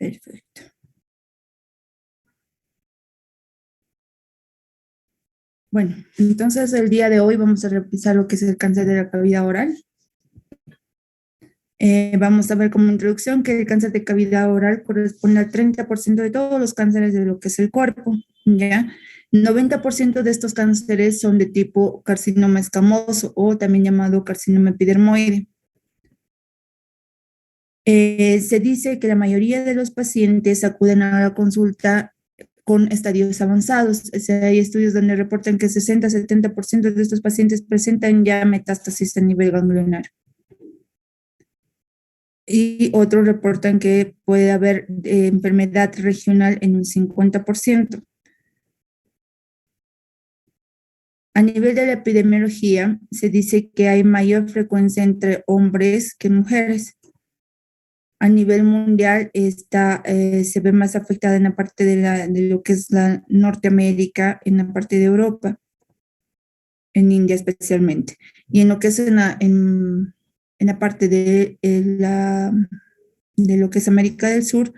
Perfecto. Bueno, entonces el día de hoy vamos a revisar lo que es el cáncer de la cavidad oral. Vamos a ver como introducción que el cáncer de cavidad oral corresponde al 30% de todos los cánceres de lo que es el cuerpo, ¿ya? 90% de estos cánceres son de tipo carcinoma escamoso o también llamado carcinoma epidermoide. Se dice que la mayoría de los pacientes acuden a la consulta con estadios avanzados. O sea, hay estudios donde reportan que 60-70% de estos pacientes presentan ya metástasis a nivel ganglionar. Y otros reportan que puede haber enfermedad regional en un 50%. A nivel de la epidemiología, se dice que hay mayor frecuencia entre hombres que mujeres. A nivel mundial se ve más afectada en la parte de lo que es la Norteamérica, en la parte de Europa, en India especialmente. Y en lo que es en la parte de lo que es América del Sur,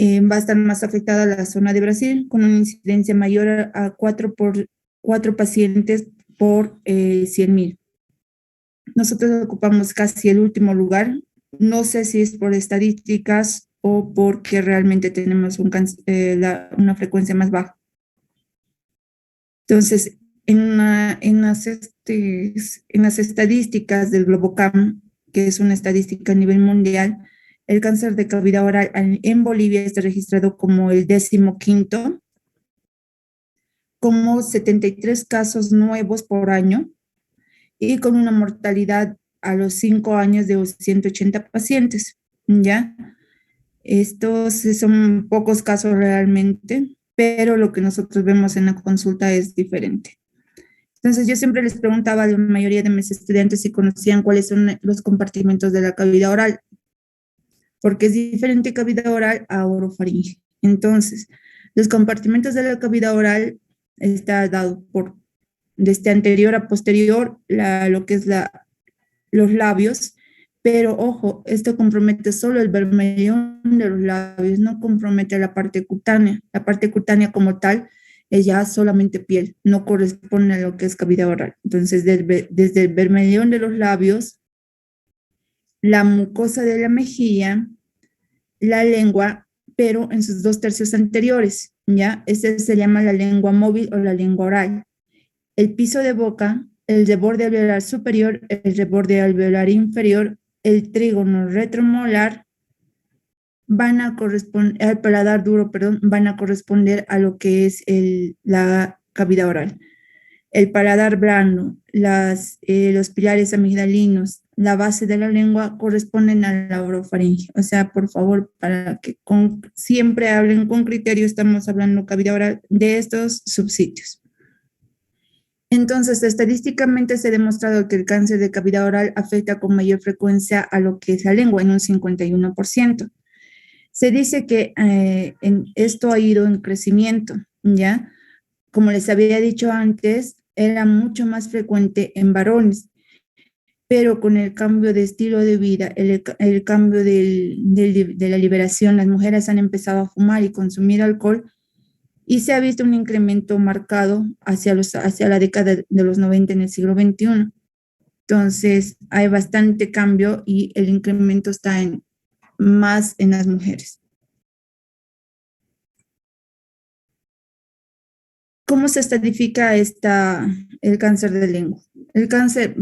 va a estar más afectada la zona de Brasil, con una incidencia mayor a 4 pacientes por 100.000. Nosotros ocupamos casi el último lugar. No sé si es por estadísticas o porque realmente tenemos una frecuencia más baja. Entonces, en las estadísticas del Globocam, que es una estadística a nivel mundial, el cáncer de cavidad oral en Bolivia está registrado como el 15º, como 73 casos nuevos por año y con una mortalidad a los 5 años de 180 pacientes, ¿ya? Estos son pocos casos realmente, pero lo que nosotros vemos en la consulta es diferente. Entonces, yo siempre les preguntaba a la mayoría de mis estudiantes si conocían cuáles son los compartimentos de la cavidad oral, porque es diferente cavidad oral a orofaringe. Entonces, los compartimentos de la cavidad oral está dado por desde anterior a posterior, lo que es los labios, pero ojo, esto compromete solo el vermellón de los labios, no compromete la parte cutánea. La parte cutánea como tal es ya solamente piel, no corresponde a lo que es cavidad oral. Entonces, desde el vermellón de los labios, la mucosa de la mejilla, la lengua, pero en sus 2 tercios anteriores, ¿ya? Este se llama la lengua móvil o la lengua oral. El piso de boca, el de borde alveolar superior, el de borde alveolar inferior, el trígono retromolar van a corresponder, al paladar duro, perdón, van a corresponder a lo que es la cavidad oral. El paladar blando, los pilares amigdalinos, la base de la lengua corresponden a la orofaringe. O sea, por favor, para que siempre hablen con criterio, estamos hablando cavidad oral de estos subsitios. Entonces, estadísticamente se ha demostrado que el cáncer de cavidad oral afecta con mayor frecuencia a lo que es la lengua, en un 51%. Se dice que esto ha ido en crecimiento, ¿ya? Como les había dicho antes, era mucho más frecuente en varones, pero con el cambio de estilo de vida, el cambio de la liberación, las mujeres han empezado a fumar y consumir alcohol, y se ha visto un incremento marcado hacia la década de los 90 en el siglo XXI. Entonces, hay bastante cambio y el incremento está más en las mujeres. ¿Cómo se estadifica el cáncer de lengua? El cáncer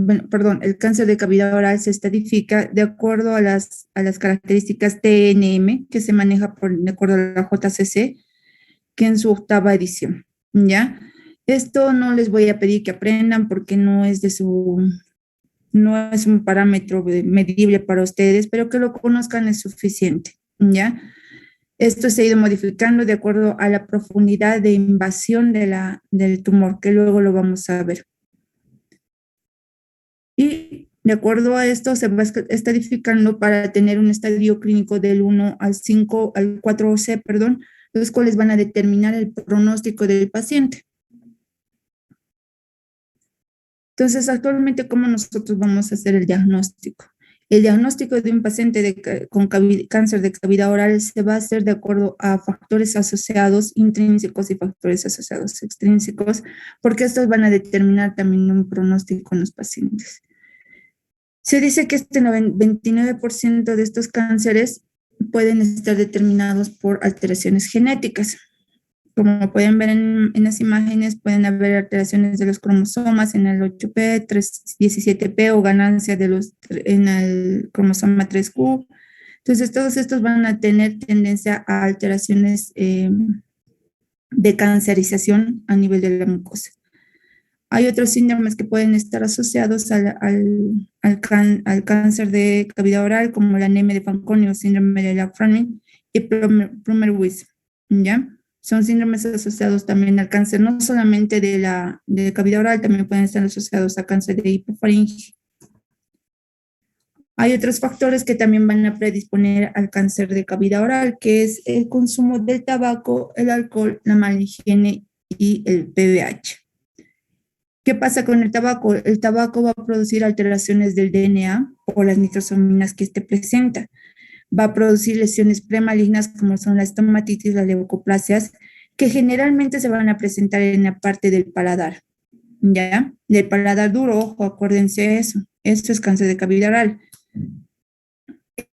de cavidad oral se estadifica de acuerdo a las características TNM que se maneja de acuerdo a la JCC, que en su 8ª edición, ¿ya? Esto no les voy a pedir que aprendan porque no es un parámetro medible para ustedes, pero que lo conozcan es suficiente, ¿ya? Esto se ha ido modificando de acuerdo a la profundidad de invasión del tumor, que luego lo vamos a ver. Y de acuerdo a esto se va estadificando para tener un estadio clínico del 1 al 5, al 4C, perdón, los cuales van a determinar el pronóstico del paciente. Entonces, actualmente, ¿cómo nosotros vamos a hacer el diagnóstico? El diagnóstico de un paciente con cáncer de cavidad oral se va a hacer de acuerdo a factores asociados intrínsecos y factores asociados extrínsecos, porque estos van a determinar también un pronóstico en los pacientes. Se dice que este 29% de estos cánceres pueden estar determinados por alteraciones genéticas. Como pueden ver en las imágenes, pueden haber alteraciones de los cromosomas en el 8p, 17p o ganancia en el cromosoma 3q. Entonces, todos estos van a tener tendencia a alteraciones de cancerización a nivel de la mucosa. Hay otros síndromes que pueden estar asociados al cáncer de cavidad oral, como la anemia de Fanconi o síndrome de Lafranni y Plummer-Weiss, ¿ya? Son síndromes asociados también al cáncer, no solamente de cavidad oral, también pueden estar asociados a cáncer de hipofaringe. Hay otros factores que también van a predisponer al cáncer de cavidad oral, que es el consumo del tabaco, el alcohol, la mala higiene y el PVH. ¿Qué pasa con el tabaco? El tabaco va a producir alteraciones del DNA o las nitrosominas que éste presenta. Va a producir lesiones premalignas como son la estomatitis, las leucoplasias, que generalmente se van a presentar en la parte del paladar, ¿ya? Del paladar duro, ojo, acuérdense de eso. Esto es cáncer de cavidad oral.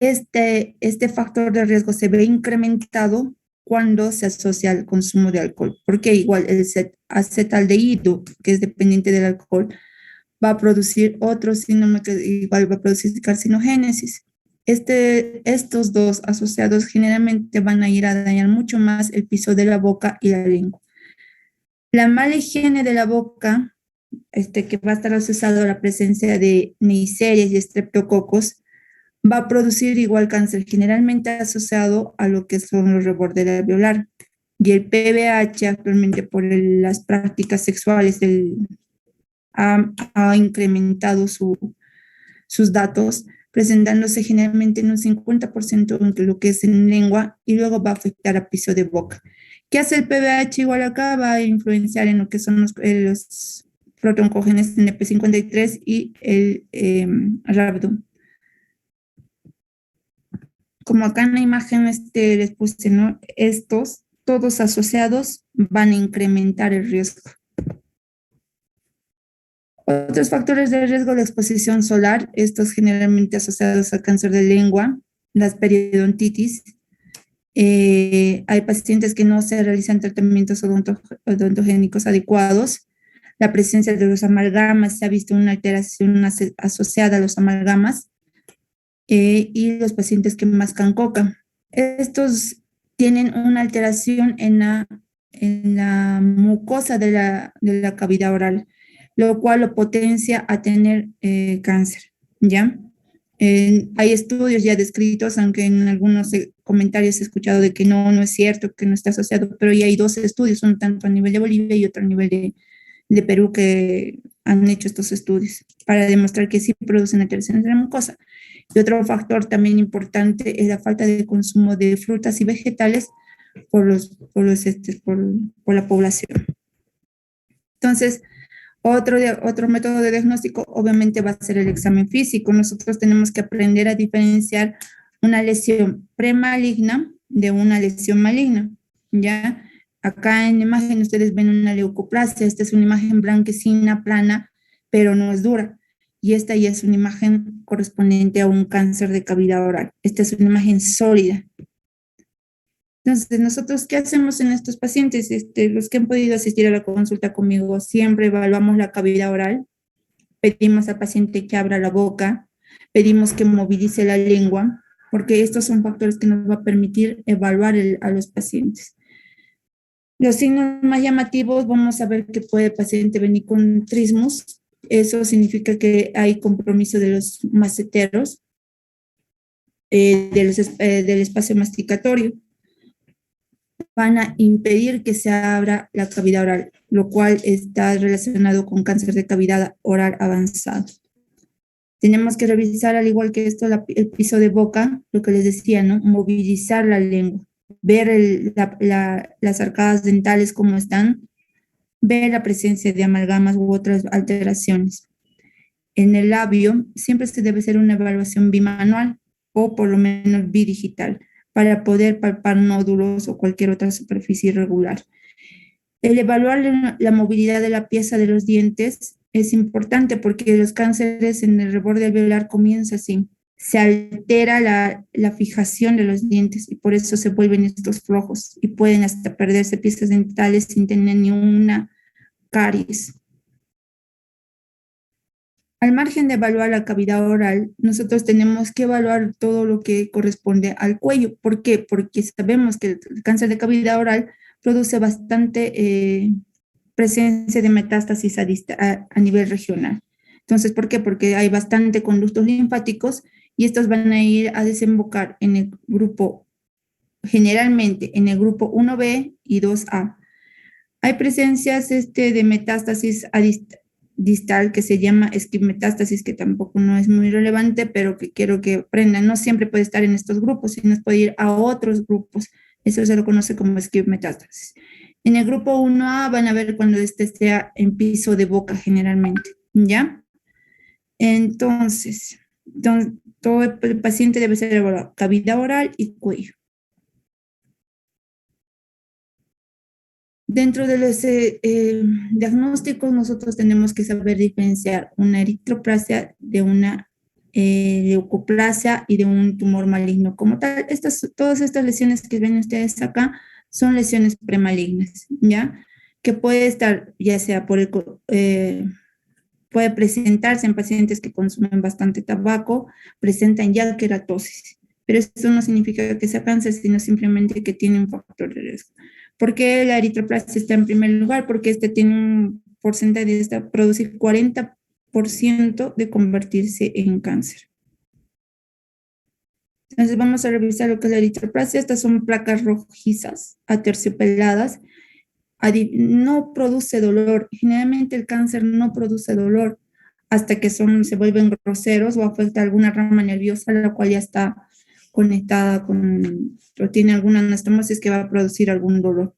Este factor de riesgo se ve incrementado cuando se asocia al consumo de alcohol, porque igual el acetaldehído, que es dependiente del alcohol, va a producir otro síndrome que igual va a producir carcinogénesis. Estos dos asociados generalmente van a ir a dañar mucho más el piso de la boca y la lengua. La mala higiene de la boca, que va a estar asociado a la presencia de neiserias y estreptococos, va a producir igual cáncer, generalmente asociado a lo que son los rebordes alveolar. Y el PVH actualmente por las prácticas sexuales ha incrementado sus datos, presentándose generalmente en un 50% entre lo que es en lengua y luego va a afectar a piso de boca. ¿Qué hace el PVH igual acá? Va a influenciar en lo que son los protoncógenes NP53 y el rhabdo. Como acá en la imagen les puse, ¿no? Estos, todos asociados, van a incrementar el riesgo. Otros factores de riesgo de exposición solar, estos generalmente asociados al cáncer de lengua, las periodontitis. Hay pacientes que no se realizan tratamientos odontogénicos adecuados. La presencia de los amalgamas, se ha visto una alteración asociada a los amalgamas. Y los pacientes que mascan coca. Estos tienen una alteración en la mucosa de la cavidad oral, lo cual lo potencia a tener cáncer, ¿ya? Hay estudios ya descritos, aunque en algunos comentarios he escuchado de que no es cierto, que no está asociado, pero ya hay dos estudios, un tanto a nivel de Bolivia y otro a nivel de Perú, que han hecho estos estudios para demostrar que sí producen alteraciones de la mucosa. Y otro factor también importante es la falta de consumo de frutas y vegetales por la población. Entonces, otro método de diagnóstico obviamente va a ser el examen físico. Nosotros tenemos que aprender a diferenciar una lesión premaligna de una lesión maligna, ¿ya? Acá en la imagen ustedes ven una leucoplasia. Esta es una imagen blanquecina, plana, pero no es dura. Y esta ya es una imagen correspondiente a un cáncer de cavidad oral. Esta es una imagen sólida. Entonces, nosotros, ¿qué hacemos en estos pacientes? Los que han podido asistir a la consulta conmigo, siempre evaluamos la cavidad oral, pedimos al paciente que abra la boca, pedimos que movilice la lengua, porque estos son factores que nos va a permitir evaluar a los pacientes. Los signos más llamativos, vamos a ver que puede el paciente venir con trismus. Eso significa que hay compromiso de los maceteros, del espacio masticatorio. Van a impedir que se abra la cavidad oral, lo cual está relacionado con cáncer de cavidad oral avanzado. Tenemos que revisar, al igual que esto, el piso de boca, lo que les decía, ¿no? Movilizar la lengua, ver las arcadas dentales cómo están, ver la presencia de amalgamas u otras alteraciones. en el labio, siempre se debe hacer una evaluación bimanual o por lo menos bidigital para poder palpar nódulos o cualquier otra superficie irregular. El evaluar la movilidad de la pieza de los dientes es importante porque los cánceres en el reborde alveolar comienza así. Se altera la fijación de los dientes y por eso se vuelven estos flojos y pueden hasta perderse piezas dentales sin tener ni una caries. Al margen de evaluar la cavidad oral, nosotros tenemos que evaluar todo lo que corresponde al cuello. ¿Por qué? Porque sabemos que el cáncer de cavidad oral produce bastante presencia de metástasis a nivel regional. Entonces, ¿por qué? Porque hay bastante conductos linfáticos y estos van a ir a desembocar en el grupo, generalmente en el grupo 1B y 2A. Hay presencias de metástasis distal que se llama esquimometástasis, que tampoco no es muy relevante, pero que quiero que aprendan. No siempre puede estar en estos grupos, sino puede ir a otros grupos. Eso se lo conoce como esquimometástasis. En el grupo 1A van a ver cuando este sea en piso de boca generalmente, ¿ya? Entonces, todo el paciente debe ser evaluado, cavidad oral y cuello. Dentro de los diagnósticos, nosotros tenemos que saber diferenciar una eritroplasia de una leucoplasia y de un tumor maligno. Como tal, todas estas lesiones que ven ustedes acá son lesiones premalignas, ¿ya? Que puede estar, ya sea puede presentarse en pacientes que consumen bastante tabaco, presentan ya queratosis, pero eso no significa que sea cáncer, sino simplemente que tiene un factor de riesgo. ¿Por qué la eritroplasia está en primer lugar? Porque este tiene un porcentaje de esta producir 40% de convertirse en cáncer. Entonces vamos a revisar lo que es la eritroplasia. Estas son placas rojizas, aterciopeladas. No produce dolor. Generalmente el cáncer no produce dolor hasta que se vuelven groseros o afecta alguna rama nerviosa, la cual ya está conectada o tiene alguna anastomosis que va a producir algún dolor.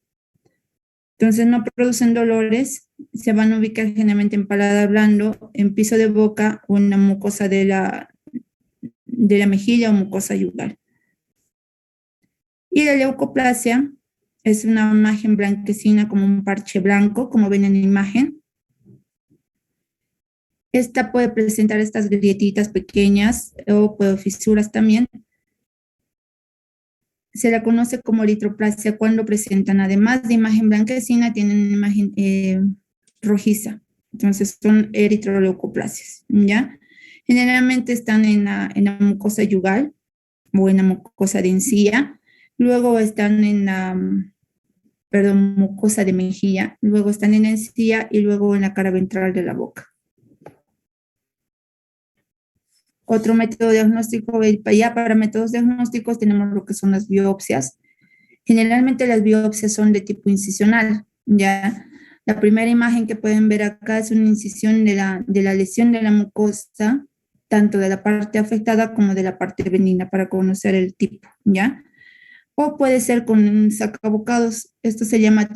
Entonces no producen dolores, se van a ubicar generalmente en paladar blando, en piso de boca o en la mucosa de la mejilla o mucosa yugal. Y la leucoplasia es una imagen blanquecina como un parche blanco, como ven en la imagen. Esta puede presentar estas grietitas pequeñas o puede fisuras también. Se la conoce como eritroplasia cuando presentan, además de imagen blanquecina, tienen una imagen rojiza. Entonces son eritroleucoplasias, ¿ya? Generalmente están en la mucosa yugal o en la mucosa de encía. Luego están en la, mucosa de mejilla. Luego están en la encía y luego en la cara ventral de la boca. Otro método diagnóstico, ya para métodos diagnósticos tenemos lo que son las biopsias. Generalmente las biopsias son de tipo incisional, ¿ya? La primera imagen que pueden ver acá es una incisión de la lesión de la mucosa, tanto de la parte afectada como de la parte benigna, para conocer el tipo, ¿ya? O puede ser con un sacabocados, esto se llama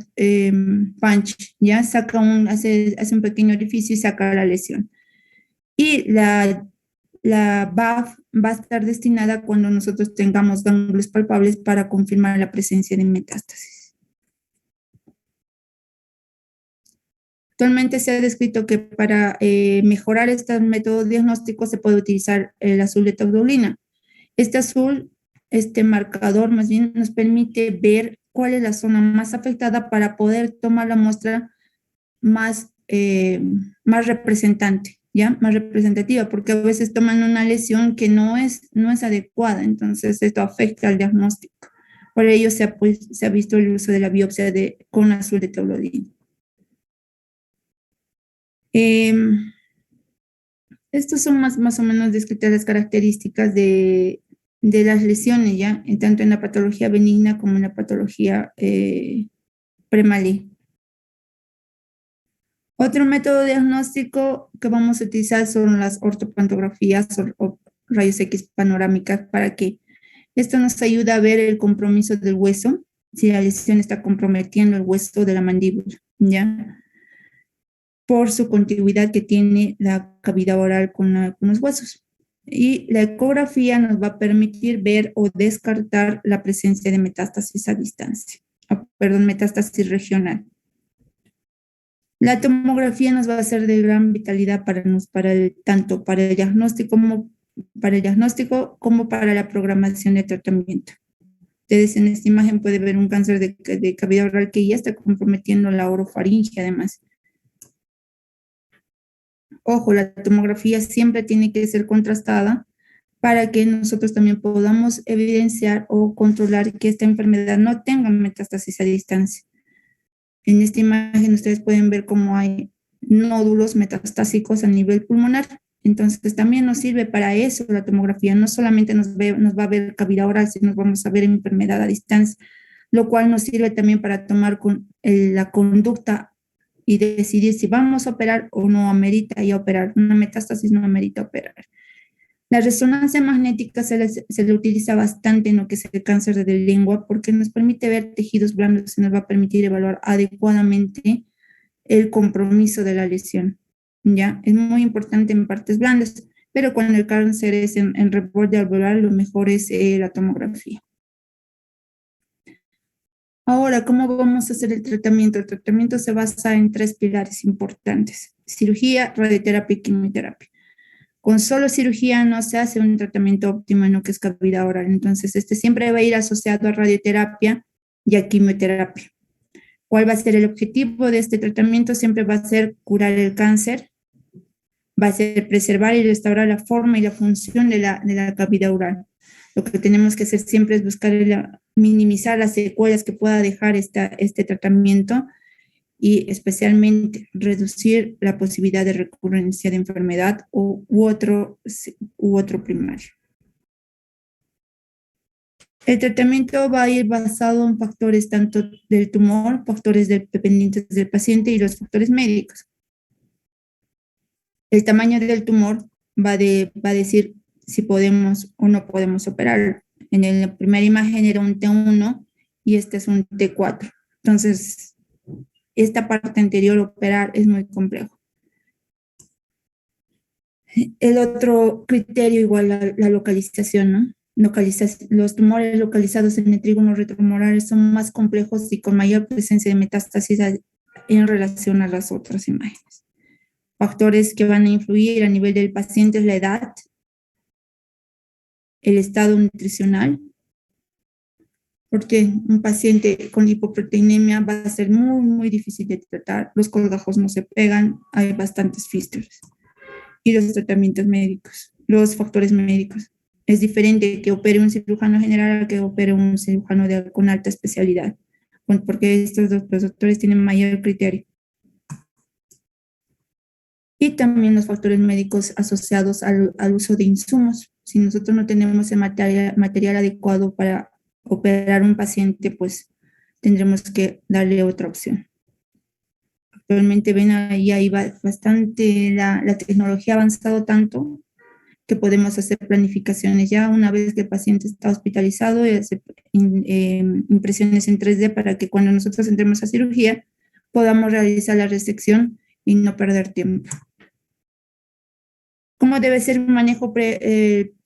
punch, ¿ya? Hace un pequeño orificio y saca la lesión. Y la BAF va a estar destinada cuando nosotros tengamos ganglios palpables para confirmar la presencia de metástasis. Actualmente se ha descrito que para mejorar este método diagnóstico se puede utilizar el azul de taurolina. Este marcador más bien nos permite ver cuál es la zona más afectada para poder tomar la muestra más representante, ¿ya? Más representativa, porque a veces toman una lesión que no es adecuada, entonces esto afecta al diagnóstico. Por ello se ha visto el uso de la biopsia con azul de taurolina. Estos son más o menos descritas las características de las lesiones, ¿ya? Tanto en la patología benigna como en la patología premaligna. Otro método diagnóstico que vamos a utilizar son las ortopantografías o rayos X panorámicas para que esto nos ayuda a ver el compromiso del hueso, si la lesión está comprometiendo el hueso de la mandíbula, ¿ya? por su contigüidad que tiene la cavidad oral con los huesos. Y la ecografía nos va a permitir ver o descartar la presencia de metástasis a distancia, perdón, metástasis regional. La tomografía nos va a ser de gran vitalidad tanto para el diagnóstico como para la programación de tratamiento. Ustedes en esta imagen pueden ver un cáncer de cavidad oral que ya está comprometiendo la orofaringe además. Ojo, la tomografía siempre tiene que ser contrastada para que nosotros también podamos evidenciar o controlar que esta enfermedad no tenga metástasis a distancia. En esta imagen ustedes pueden ver cómo hay nódulos metastásicos a nivel pulmonar. Entonces también nos sirve para eso la tomografía. No solamente nos va a ver cavidad oral, sino nos vamos a ver enfermedad a distancia, lo cual nos sirve también para tomar la conducta y decidir si vamos a operar o no amerita ya operar. Una metástasis no amerita operar. La resonancia magnética se le utiliza bastante en lo que es el cáncer de lengua porque nos permite ver tejidos blandos y nos va a permitir evaluar adecuadamente el compromiso de la lesión. ¿Ya? Es muy importante en partes blandas, pero cuando el cáncer es en reborde alveolar, lo mejor es la tomografía. Ahora, ¿cómo vamos a hacer el tratamiento? El tratamiento se basa en 3 pilares importantes: cirugía, radioterapia y quimioterapia. Con solo cirugía no se hace un tratamiento óptimo en lo que es cavidad oral. Entonces, siempre va a ir asociado a radioterapia y a quimioterapia. ¿Cuál va a ser el objetivo de este tratamiento? Siempre va a ser curar el cáncer, va a ser preservar y restaurar la forma y la función de la cavidad oral. Lo que tenemos que hacer siempre es buscar minimizar las secuelas que pueda dejar este tratamiento y especialmente reducir la posibilidad de recurrencia de enfermedad u otro primario. El tratamiento va a ir basado en factores tanto del tumor, factores dependientes del paciente y los factores médicos. El tamaño del tumor va a decir si podemos o no podemos operar. En la primera imagen era un T1 y este es un T4. Entonces, esta parte anterior, operar, es muy complejo. El otro criterio, igual la localización, ¿no? Los tumores localizados en el trígono retromolar son más complejos y con mayor presencia de metástasis en relación a las otras imágenes. Factores que van a influir a nivel del paciente es la edad, el estado nutricional, porque un paciente con hipoproteinemia va a ser muy, muy difícil de tratar. Los colgajos no se pegan, hay bastantes fístulas. Y los tratamientos médicos, los factores médicos. Es diferente que opere un cirujano general a que opere un cirujano con alta especialidad, porque estos dos doctores tienen mayor criterio. Y también los factores médicos asociados al uso de insumos. Si nosotros no tenemos el material adecuado para operar un paciente, pues tendremos que darle otra opción. Actualmente ven ahí va bastante, la tecnología ha avanzado tanto que podemos hacer planificaciones ya una vez que el paciente está hospitalizado y hacer impresiones en 3D para que cuando nosotros entremos a cirugía podamos realizar la resección y no perder tiempo. ¿Cómo debe ser un manejo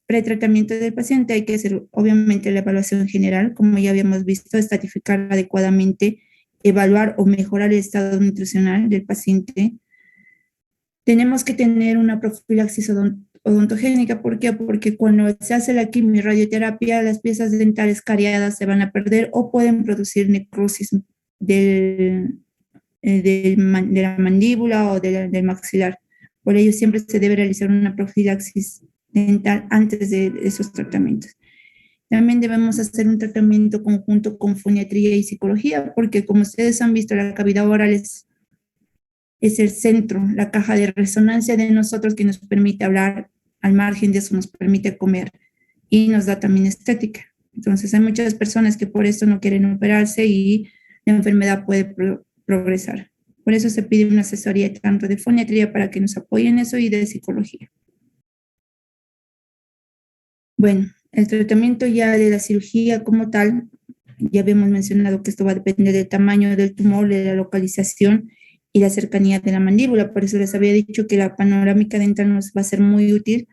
pretratamiento del paciente? Hay que hacer obviamente la evaluación general, como ya habíamos visto, estratificar adecuadamente, evaluar o mejorar el estado nutricional del paciente. Tenemos que tener una profilaxis odontogénica. ¿Por qué? Porque cuando se hace la quimio y radioterapia, las piezas dentales cariadas se van a perder o pueden producir necrosis de la mandíbula o del maxilar. Por ello, siempre se debe realizar una profilaxis dental antes de esos tratamientos. También debemos hacer un tratamiento conjunto con foniatría y psicología, porque como ustedes han visto, la cavidad oral es el centro, la caja de resonancia de nosotros que nos permite hablar, al margen de eso nos permite comer y nos da también estética. Entonces hay muchas personas que por eso no quieren operarse y la enfermedad puede progresar. Por eso se pide una asesoría tanto de foniatría para que nos apoyen eso y de psicología. Bueno, el tratamiento ya de la cirugía como tal, ya habíamos mencionado que esto va a depender del tamaño del tumor, de la localización y la cercanía de la mandíbula. Por eso les había dicho que la panorámica dental nos va a ser muy útil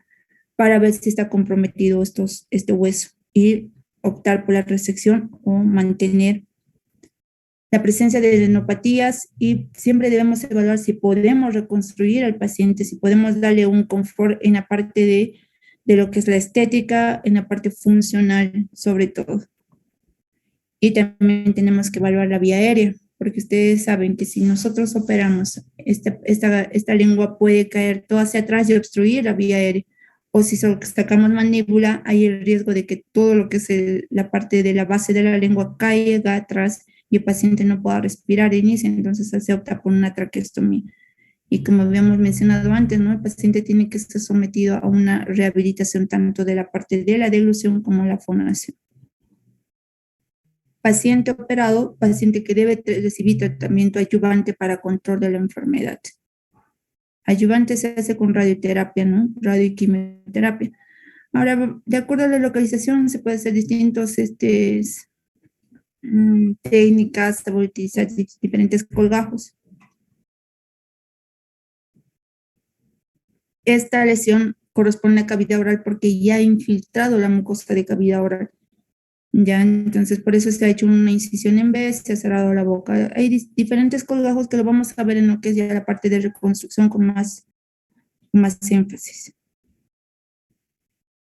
para ver si está comprometido este hueso y optar por la resección o mantener la presencia de adenopatías, y siempre debemos evaluar si podemos reconstruir al paciente, si podemos darle un confort en la parte de lo que es la estética, en la parte funcional sobre todo. Y también tenemos que evaluar la vía aérea, porque ustedes saben que si nosotros operamos, esta lengua puede caer toda hacia atrás y obstruir la vía aérea. O si sacamos mandíbula, hay el riesgo de que todo lo que es la parte de la base de la lengua caiga atrás y el paciente no pueda respirar de inicio, entonces se opta por una traqueostomía. Y como habíamos mencionado antes, ¿no? El paciente tiene que estar sometido a una rehabilitación tanto de la parte de la deglución como la fonación. Paciente operado, paciente que debe recibir tratamiento adyuvante para control de la enfermedad. Ayudante se hace con radioterapia, ¿no? Radio y quimioterapia. Ahora, de acuerdo a la localización, se puede hacer distintos técnicas, se puede utilizar diferentes colgajos. Esta lesión corresponde a cavidad oral porque ya ha infiltrado la mucosa de cavidad oral. Ya, entonces por eso se ha hecho una incisión en B, se ha cerrado la boca. Hay diferentes colgajos que lo vamos a ver en lo que es ya la parte de reconstrucción con más énfasis.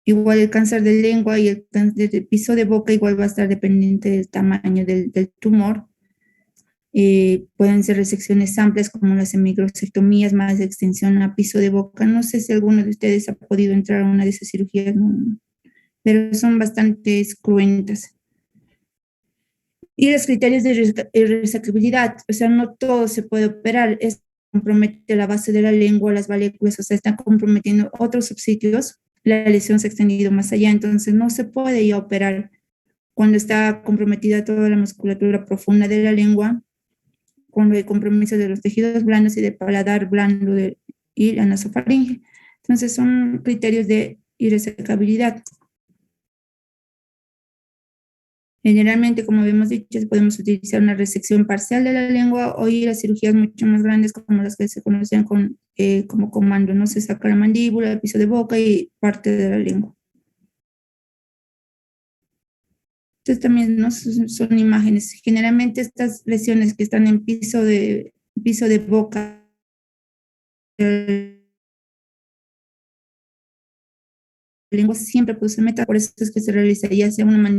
Igual el cáncer de lengua y el cáncer de piso de boca igual va a estar dependiente del tamaño del tumor. Pueden ser resecciones amplias como las hemiglosectomías más de extensión a piso de boca. No sé si alguno de ustedes ha podido entrar a una de esas cirugías, no, pero son bastante cruentas. Y los criterios de resecabilidad, o sea, no todo se puede operar, es compromete la base de la lengua, las valéculas, o sea, están comprometiendo otros subsitios, la lesión se ha extendido más allá, entonces no se puede ya operar cuando está comprometida toda la musculatura profunda de la lengua, cuando hay compromiso de los tejidos blandos y de paladar blando y la nasofaringe. Entonces son criterios de irresecabilidad. Generalmente, como habíamos dicho, podemos utilizar una resección parcial de la lengua o ir a cirugías mucho más grandes como las que se conocían como comando, ¿no? Se saca la mandíbula, el piso de boca y parte de la lengua. Entonces también, ¿no? Son imágenes. Generalmente estas lesiones que están en piso de boca, lengua siempre produce meta, por eso es que se realiza ya sea una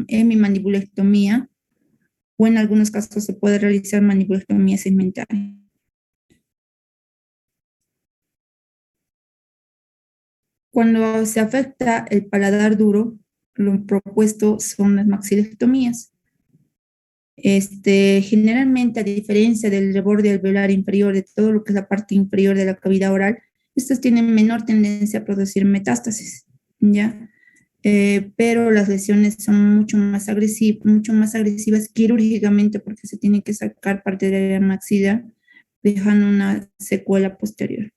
hemimandibulectomía o en algunos casos se puede realizar mandibulectomía segmentaria. Cuando se afecta el paladar duro, lo propuesto son las maxilectomías. Generalmente, a diferencia del borde alveolar inferior, de todo lo que es la parte inferior de la cavidad oral, estos tienen menor tendencia a producir metástasis, ¿ya? Pero las lesiones son mucho más agresivas quirúrgicamente porque se tiene que sacar parte de la maxila, dejando una secuela posterior.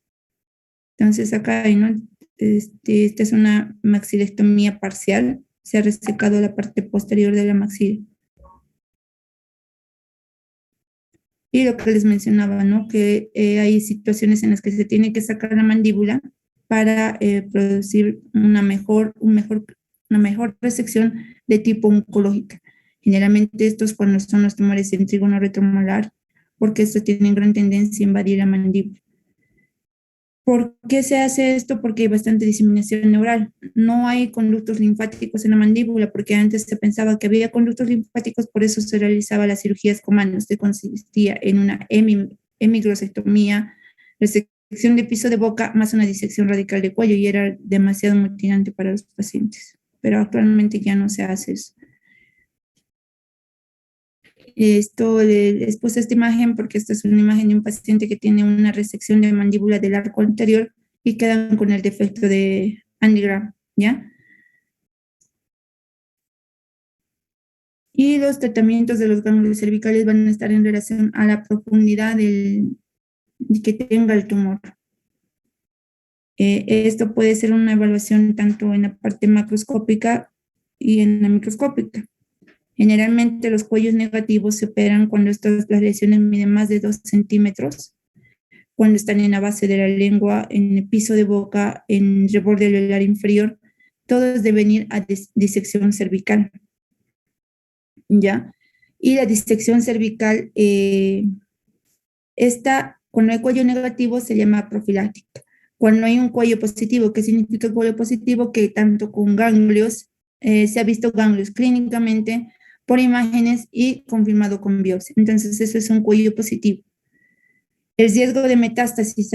Entonces acá hay, ¿no? Esta es una maxilectomía parcial, se ha resecado la parte posterior de la maxila. Y lo que les mencionaba, ¿no? Que hay situaciones en las que se tiene que sacar la mandíbula para producir una mejor resección de tipo oncológica. Generalmente estos cuando son los tumores en trígono retromolar, porque estos tienen gran tendencia a invadir la mandíbula. ¿Por qué se hace esto? Porque hay bastante diseminación neural. No hay conductos linfáticos en la mandíbula, porque antes se pensaba que había conductos linfáticos, por eso se realizaba las cirugías comandos, que consistía en una hemiglosectomía, resección de piso de boca, más una disección radical de cuello, y era demasiado mutilante para los pacientes. Pero actualmente ya no se hace eso. Les puse esta imagen porque esta es una imagen de un paciente que tiene una resección de mandíbula del arco anterior y quedan con el defecto de Andy Graham, ¿ya? Y los tratamientos de los ganglios cervicales van a estar en relación a la profundidad que tenga el tumor. Esto puede ser una evaluación tanto en la parte macroscópica y en la microscópica. Generalmente los cuellos negativos se operan cuando las lesiones miden más de 2 centímetros, cuando están en la base de la lengua, en el piso de boca, en el borde del alar inferior. Todos deben ir a disección cervical, ¿ya? Y la disección cervical, cuando hay cuello negativo se llama profiláctica. Cuando hay un cuello positivo, ¿qué significa el cuello positivo? Que tanto con ganglios, se ha visto ganglios clínicamente por imágenes y confirmado con biopsia. Entonces, eso es un cuello positivo. El riesgo de metástasis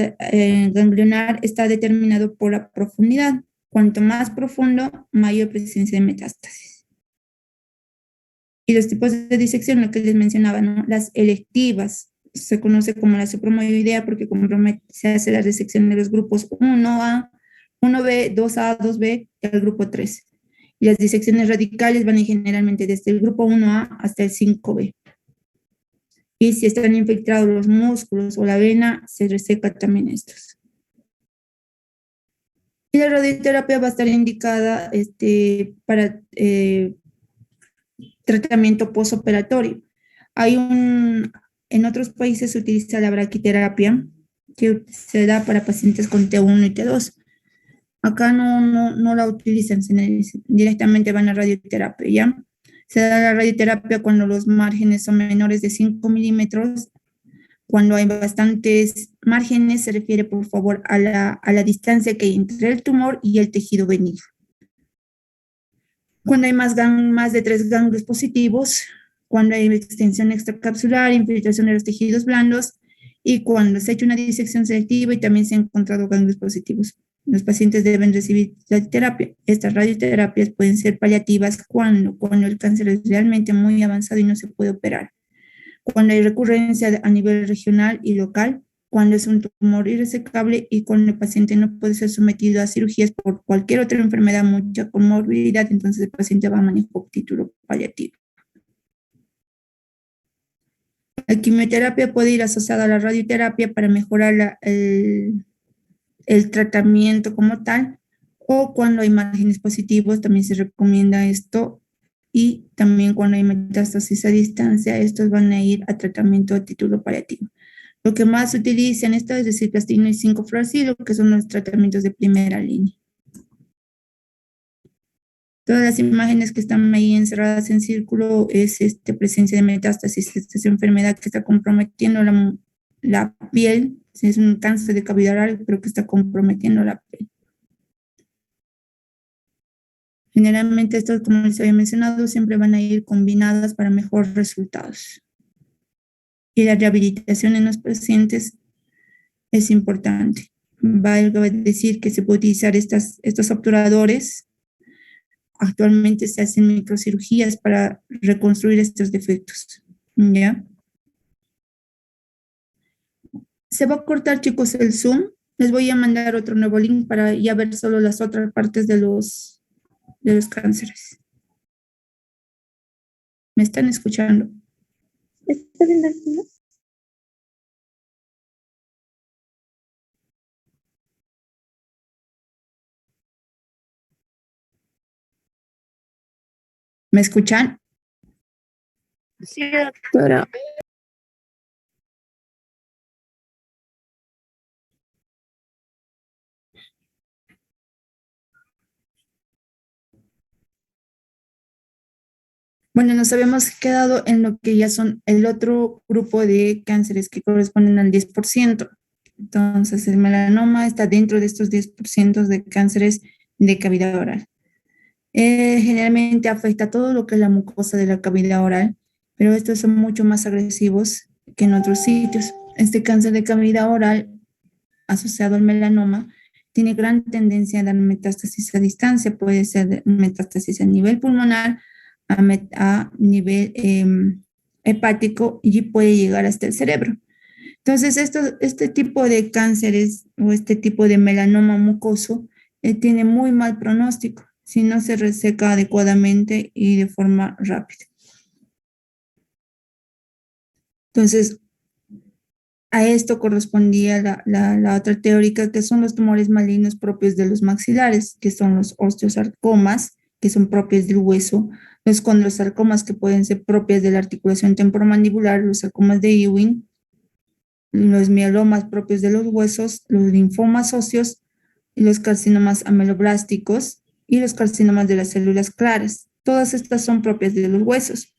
ganglionar está determinado por la profundidad. Cuanto más profundo, mayor presencia de metástasis. Y los tipos de disección, lo que les mencionaba, ¿no? Las electivas, se conoce como la supramoioidea porque se hace la disección de los grupos 1A, 1B, 2A, 2B y el grupo 3. Y las disecciones radicales van generalmente desde el grupo 1A hasta el 5B. Y si están infiltrados los músculos o la vena, se reseca también estos. Y la radioterapia va a estar indicada para tratamiento postoperatorio. En otros países se utiliza la braquiterapia, que se da para pacientes con T1 y T2. Acá no la utilizan, directamente van a radioterapia, ¿ya? Se da la radioterapia cuando los márgenes son menores de 5 milímetros. Cuando hay bastantes márgenes, se refiere, por favor, a la distancia que hay entre el tumor y el tejido venido. Cuando hay más de 3 ganglios positivos, cuando hay extensión extracapsular, infiltración de los tejidos blandos y cuando se ha hecho una disección selectiva y también se han encontrado ganglios positivos. Los pacientes deben recibir radioterapia. Estas radioterapias pueden ser paliativas cuando el cáncer es realmente muy avanzado y no se puede operar. Cuando hay recurrencia a nivel regional y local, cuando es un tumor irresecable y cuando el paciente no puede ser sometido a cirugías por cualquier otra enfermedad, mucha comorbilidad, entonces el paciente va a manejar título paliativo. La quimioterapia puede ir asociada a la radioterapia para mejorar el tratamiento como tal, o cuando hay márgenes positivos también se recomienda esto, y también cuando hay metástasis a distancia, estos van a ir a tratamiento a título paliativo. Lo que más se utiliza en esto es decir, ciplatina y 5-fluoracilo, que son los tratamientos de primera línea. Todas las imágenes que están ahí encerradas en círculo es presencia de metástasis. Esta es enfermedad que está comprometiendo la piel. Es un cáncer de cavidad oral, pero que está comprometiendo la piel. Generalmente estas, como les había mencionado, siempre van a ir combinadas para mejores resultados. Y la rehabilitación en los pacientes es importante. Valga decir que se puede utilizar estos obturadores. Actualmente se hacen microcirugías para reconstruir estos defectos, ¿ya? Se va a cortar, chicos, el Zoom. Les voy a mandar otro nuevo link para ya ver solo las otras partes de los cánceres. ¿Me están escuchando? ¿Está bien, Daniela? ¿Me escuchan? Sí, doctora. Bueno, nos habíamos quedado en lo que ya son el otro grupo de cánceres que corresponden al 10%. Entonces, el melanoma está dentro de estos 10% de cánceres de cavidad oral. Generalmente afecta todo lo que es la mucosa de la cavidad oral, pero estos son mucho más agresivos que en otros sitios. Este cáncer de cavidad oral asociado al melanoma tiene gran tendencia a dar metástasis a distancia, puede ser metástasis a nivel pulmonar, a nivel hepático y puede llegar hasta el cerebro. Entonces, este tipo de cánceres o este tipo de melanoma mucoso tiene muy mal pronóstico si no se reseca adecuadamente y de forma rápida. Entonces, a esto correspondía la otra teórica, que son los tumores malignos propios de los maxilares, que son los osteosarcomas que son propias del hueso, los condrosarcomas, que pueden ser propias de la articulación temporomandibular, los sarcomas de Ewing, los mielomas propios de los huesos, los linfomas óseos, y los carcinomas ameloblásticos y los carcinomas de las células claras. Todas estas son propias de los huesos.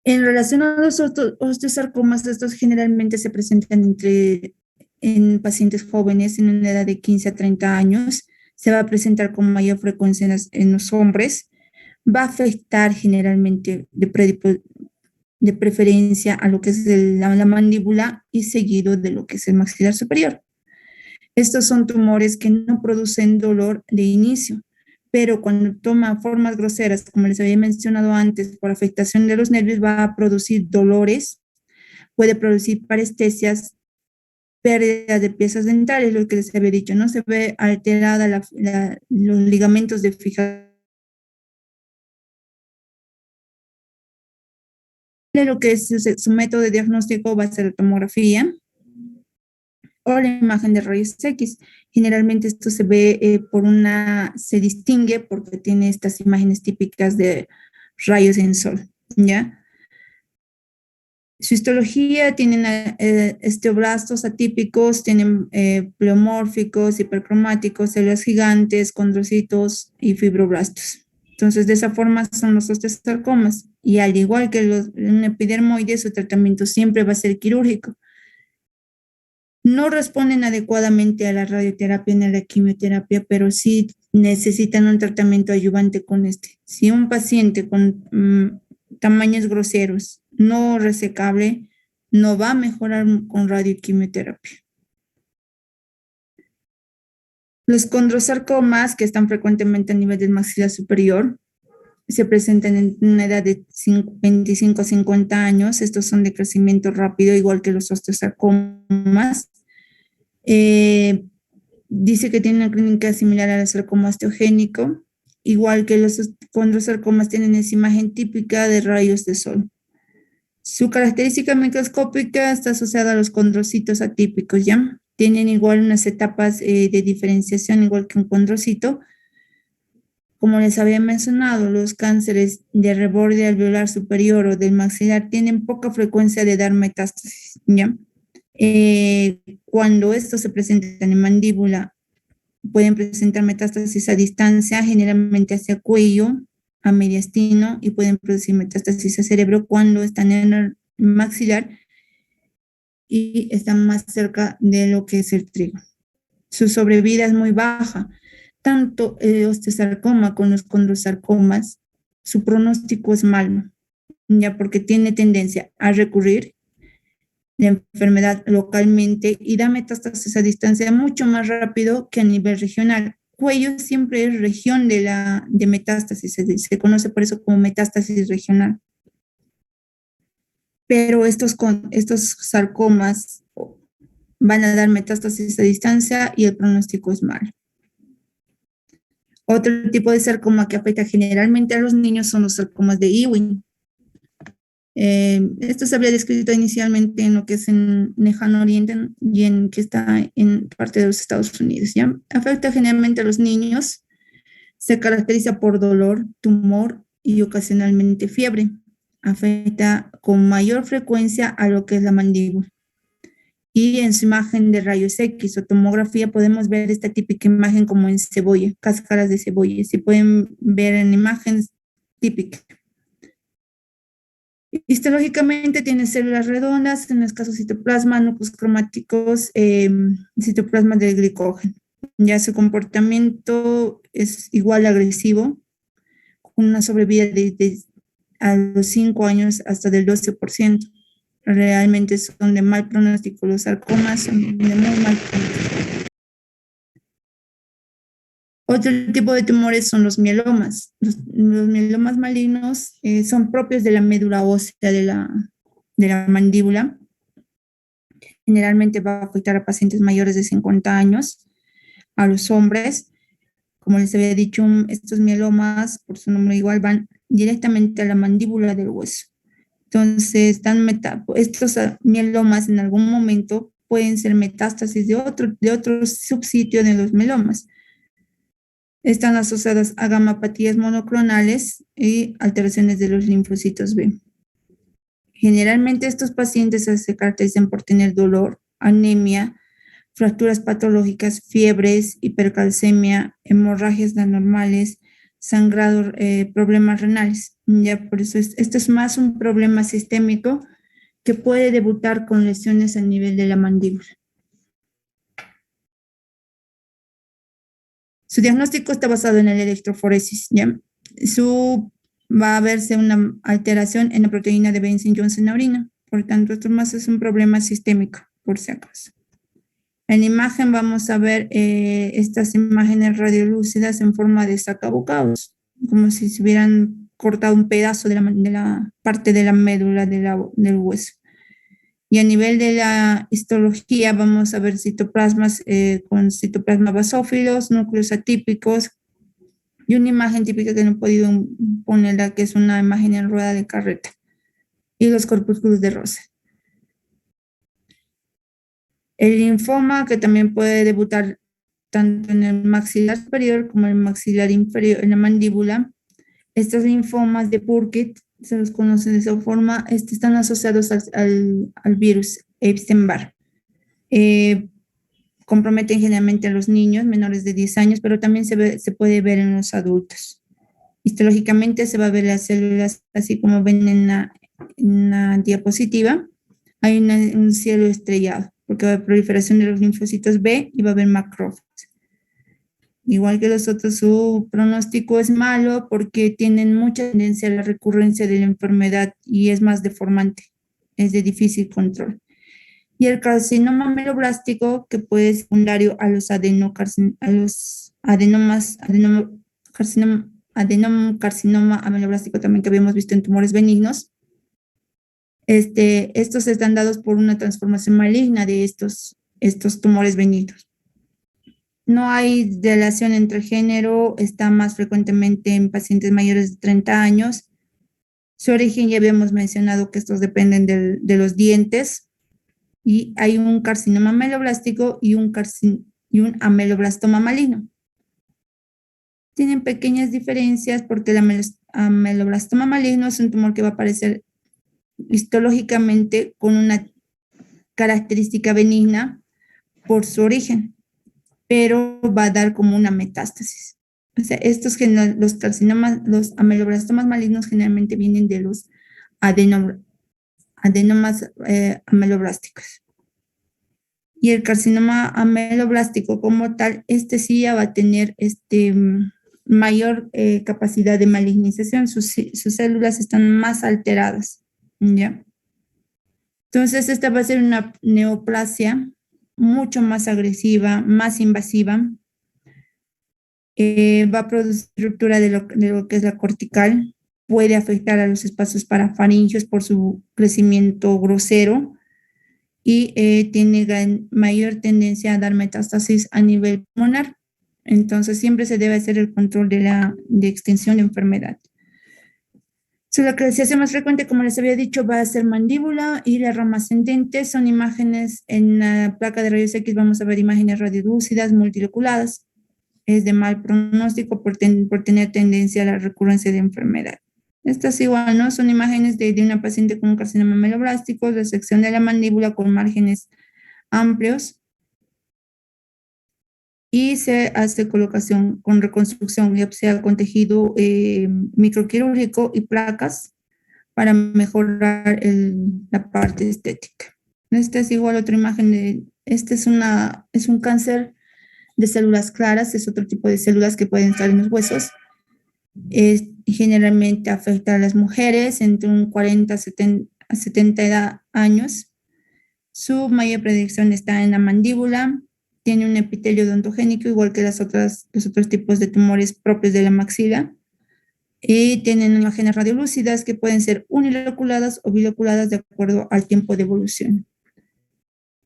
En relación a los osteosarcomas, estos generalmente se presentan en pacientes jóvenes en una edad de 15 a 30 años. Se va a presentar con mayor frecuencia en los hombres. Va a afectar generalmente de preferencia a lo que es la mandíbula y seguido de lo que es el maxilar superior. Estos son tumores que no producen dolor de inicio, pero cuando toma formas groseras, como les había mencionado antes, por afectación de los nervios, va a producir dolores, puede producir parestesias, pérdida de piezas dentales, lo que les había dicho, no se ve alterada los ligamentos de fijación. Lo que es su método de diagnóstico va a ser la tomografía o la imagen de rayos X. Generalmente esto se ve se distingue porque tiene estas imágenes típicas de rayos en sol, ¿ya? Su histología tienen esteoblastos atípicos, tienen pleomórficos, hipercromáticos, células gigantes, condrocitos y fibroblastos. Entonces, de esa forma son los osteosarcomas. Y al igual que un epidermoide, su tratamiento siempre va a ser quirúrgico. No responden adecuadamente a la radioterapia ni a la quimioterapia, pero sí necesitan un tratamiento ayudante con este. Si un paciente con tamaños groseros, no resecable, no va a mejorar con radioquimioterapia. Los condrosarcomas, que están frecuentemente a nivel del maxilar superior, se presentan en una edad de 25 a 50 años. Estos son de crecimiento rápido, igual que los osteosarcomas. Dice que tiene una clínica similar al sarcoma osteogénico, igual que los condrosarcomas tienen esa imagen típica de rayos de sol. Su característica microscópica está asociada a los condrocitos atípicos, ¿ya? Tienen igual unas etapas de diferenciación, igual que un condrocito. Como les había mencionado, los cánceres de reborde alveolar superior o del maxilar tienen poca frecuencia de dar metástasis, ¿ya? Cuando estos se presentan en mandíbula, pueden presentar metástasis a distancia, generalmente hacia cuello, a mediastino, y pueden producir metástasis a cerebro cuando están en el maxilar y están más cerca de lo que es el trigo. Su sobrevida es muy baja. Tanto el osteosarcoma con los condrosarcomas, su pronóstico es malo, ya porque tiene tendencia a recurrir la enfermedad localmente y da metástasis a distancia mucho más rápido que a nivel regional. Cuello siempre es región de metástasis, se conoce por eso como metástasis regional. Pero estos sarcomas van a dar metástasis a distancia y el pronóstico es malo. Otro tipo de sarcoma que afecta generalmente a los niños son los sarcomas de Ewing. Esto se había descrito inicialmente en lo que es en Lejano Oriente y en que está en parte de los Estados Unidos, ¿ya? Afecta generalmente a los niños, se caracteriza por dolor, tumor y ocasionalmente fiebre. Afecta con mayor frecuencia a lo que es la mandíbula. Y en su imagen de rayos X o tomografía podemos ver esta típica imagen como en cebolla, cáscaras de cebolla. Se pueden ver en imágenes típicas. Histológicamente tiene células redondas, en escaso citoplasma, núcleos cromáticos, citoplasma del glicógeno. Ya su comportamiento es igual agresivo, con una sobrevida a los 5 años hasta del 12%. Realmente son de mal pronóstico, los sarcomas son de muy mal pronóstico. Otro tipo de tumores son los mielomas. Los mielomas malignos son propios de la médula ósea de la mandíbula. Generalmente va a afectar a pacientes mayores de 50 años, a los hombres. Como les había dicho, estos mielomas, por su nombre igual, van directamente a la mandíbula del hueso. Entonces, estos mielomas en algún momento pueden ser metástasis de otro subsitio de los mielomas. Están asociadas a gamapatías monoclonales y alteraciones de los linfocitos B. Generalmente estos pacientes se caracterizan por tener dolor, anemia, fracturas patológicas, fiebres, hipercalcemia, hemorragias anormales, sangrado, problemas renales. Ya por eso esto es más un problema sistémico que puede debutar con lesiones a nivel de la mandíbula. Su diagnóstico está basado en el electroforesis, ¿ya? Va a verse una alteración en la proteína de Benson-Johnson en la orina. Por tanto, esto más es un problema sistémico, por si acaso. En la imagen vamos a ver estas imágenes radiolúcidas en forma de sacabocados, como si se hubieran cortado un pedazo de la parte de la médula del hueso. Y a nivel de la histología vamos a ver citoplasmas con citoplasma basófilos, núcleos atípicos y una imagen típica que no he podido ponerla, que es una imagen en rueda de carreta, y los corpúsculos de rosa. El linfoma, que también puede debutar tanto en el maxilar superior como en el maxilar inferior, en la mandíbula. Estos linfomas de Burkitt, se los conoce de esa forma, están asociados al virus Epstein-Barr. Comprometen generalmente a los niños menores de 10 años, pero también se puede ver en los adultos. Histológicamente se va a ver las células, así como ven en la diapositiva, hay un cielo estrellado, porque va a haber proliferación de los linfocitos B y va a haber macrófagos. Igual que los otros, su pronóstico es malo porque tienen mucha tendencia a la recurrencia de la enfermedad y es más deformante, es de difícil control. Y el carcinoma ameloblástico, que puede ser secundario a los adenocarcinoma ameloblástico también que habíamos visto en tumores benignos. Estos están dados por una transformación maligna de estos tumores benignos. No hay relación entre género, está más frecuentemente en pacientes mayores de 30 años. Su origen ya habíamos mencionado que estos dependen de los dientes, y hay un carcinoma ameloblástico y un ameloblastoma maligno. Tienen pequeñas diferencias porque el ameloblastoma maligno es un tumor que va a aparecer histológicamente con una característica benigna por su origen, pero va a dar como una metástasis. O sea, los carcinomas, los ameloblastomas malignos generalmente vienen de los adenomas ameloblásticos. Y el carcinoma ameloblástico como tal, sí ya va a tener mayor capacidad de malignización, sus células están más alteradas, ¿ya? Entonces, esta va a ser una neoplasia mucho más agresiva, más invasiva. Va a producir ruptura de lo que es la cortical, puede afectar a los espacios parafaringios por su crecimiento grosero y tiene mayor tendencia a dar metástasis a nivel pulmonar. Entonces, siempre se debe hacer el control de extensión de enfermedad. Su localización más frecuente, como les había dicho, va a ser mandíbula y la rama ascendente. Son imágenes en la placa de rayos X, vamos a ver imágenes radiolúcidas multiloculadas. Es de mal pronóstico por tener tendencia a la recurrencia de enfermedad. Estas igual, ¿no? Son imágenes de una paciente con un carcinoma ameloblástico, resección de la mandíbula con márgenes amplios, y se hace colocación con reconstrucción, ya sea con tejido microquirúrgico y placas para mejorar la parte estética. Esta es igual otra imagen este es un cáncer de células claras, es otro tipo de células que pueden estar en los huesos. Generalmente afecta a las mujeres entre un 40 a 70 años. Su mayor predicción está en la mandíbula, tiene un epitelio odontogénico igual que los otros tipos de tumores propios de la maxila, y tienen imágenes radiolúcidas que pueden ser uniloculadas o biloculadas de acuerdo al tiempo de evolución.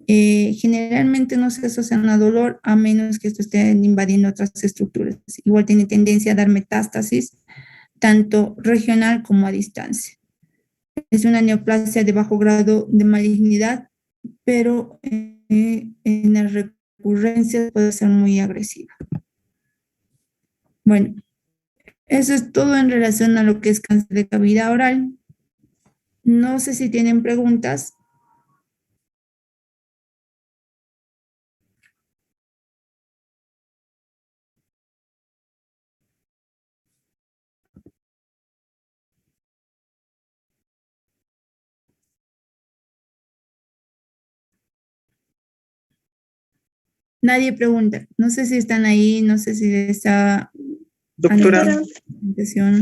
Generalmente no se asocian a dolor a menos que esto esté invadiendo otras estructuras. Igual tiene tendencia a dar metástasis, tanto regional como a distancia. Es una neoplasia de bajo grado de malignidad, pero en la recurrencia puede ser muy agresiva. Bueno, eso es todo en relación a lo que es cáncer de cavidad oral. No sé si tienen preguntas. Nadie pregunta. No sé si están ahí, no sé si está Doctora, Doctora, presentación.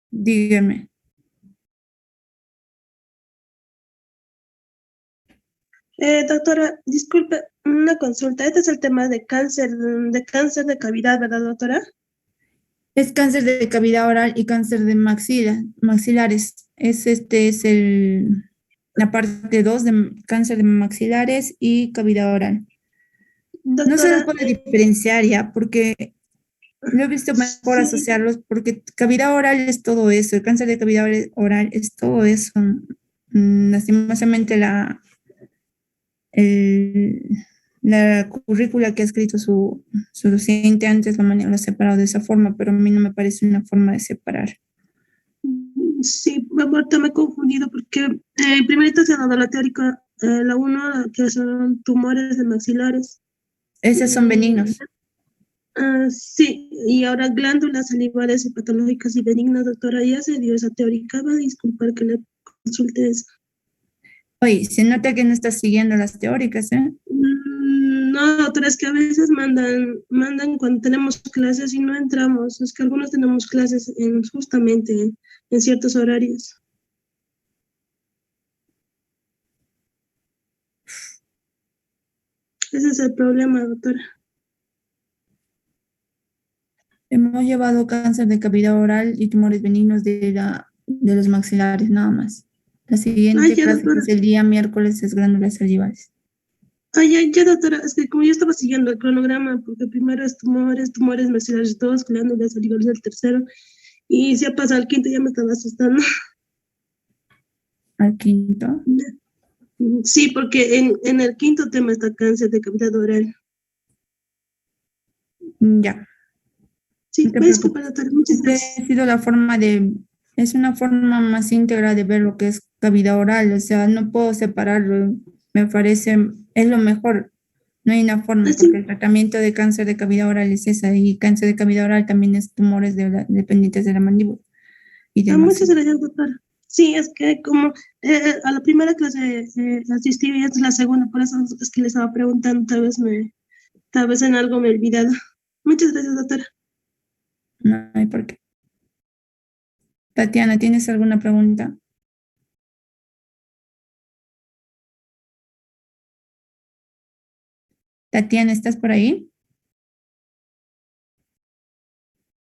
Díganme. doctora, disculpe, una consulta. Este es el tema de cáncer de cavidad, ¿verdad, doctora? Es cáncer de cavidad oral y cáncer de maxilares. Es la parte 2 de cáncer de maxilares y cavidad oral. No se les Doctora, puede diferenciar ya, porque lo he visto mejor sí, asociarlos, porque cavidad oral es todo eso, el cáncer de cavidad oral es todo eso. Lastimosamente el- la currícula que ha escrito su docente antes lo ha separado de esa forma, pero a mí no me parece una forma de separar. sí, ahorita me he confundido porque primerito se ha dado la teórica, la uno, que son tumores de maxilares. Esos son Y benignos. sí, y ahora glándulas salivales y patológicas y benignas, doctora, ya se dio esa teórica. Va a disculpar que le consulte eso. Oye, se nota que no estás siguiendo las teóricas, ¿eh? No, doctora, es que a veces mandan cuando tenemos clases y no entramos. Es que algunos tenemos clases justamente en ciertos horarios. Ese es el problema, doctora. Hemos llevado cáncer de cavidad oral y tumores benignos de los maxilares, nada más. La Ay, siguiente ya, clase, que doctora. es el día miércoles, es glándulas salivales. Ay, ya, ya, doctora. Es que como yo estaba siguiendo el cronograma, porque primero es tumores maxilares dos, glándulas salivales el tercero, y si ha pasado al quinto ya me estaba asustando. Al quinto. Sí, porque en el quinto tema está cáncer de cavidad oral. Ya, no Sí, te me disculpa, preocupes. doctora. Muchas Esta gracias. ha sido es una forma más íntegra de ver lo que es cavidad oral, o sea, no puedo separarlo, me parece, es lo mejor. No hay una forma, Así. porque el tratamiento de cáncer de cavidad oral es esa, y cáncer de cavidad oral también es tumores dependientes de la mandíbula y del Muchas maxilar. gracias, doctora. Sí, es que como a la primera clase asistí y esta es la segunda, por eso es que le estaba preguntando, tal vez en algo me he olvidado. Muchas gracias, doctora. No hay por qué. Tatiana, ¿tienes alguna pregunta? Tatiana, ¿estás por ahí?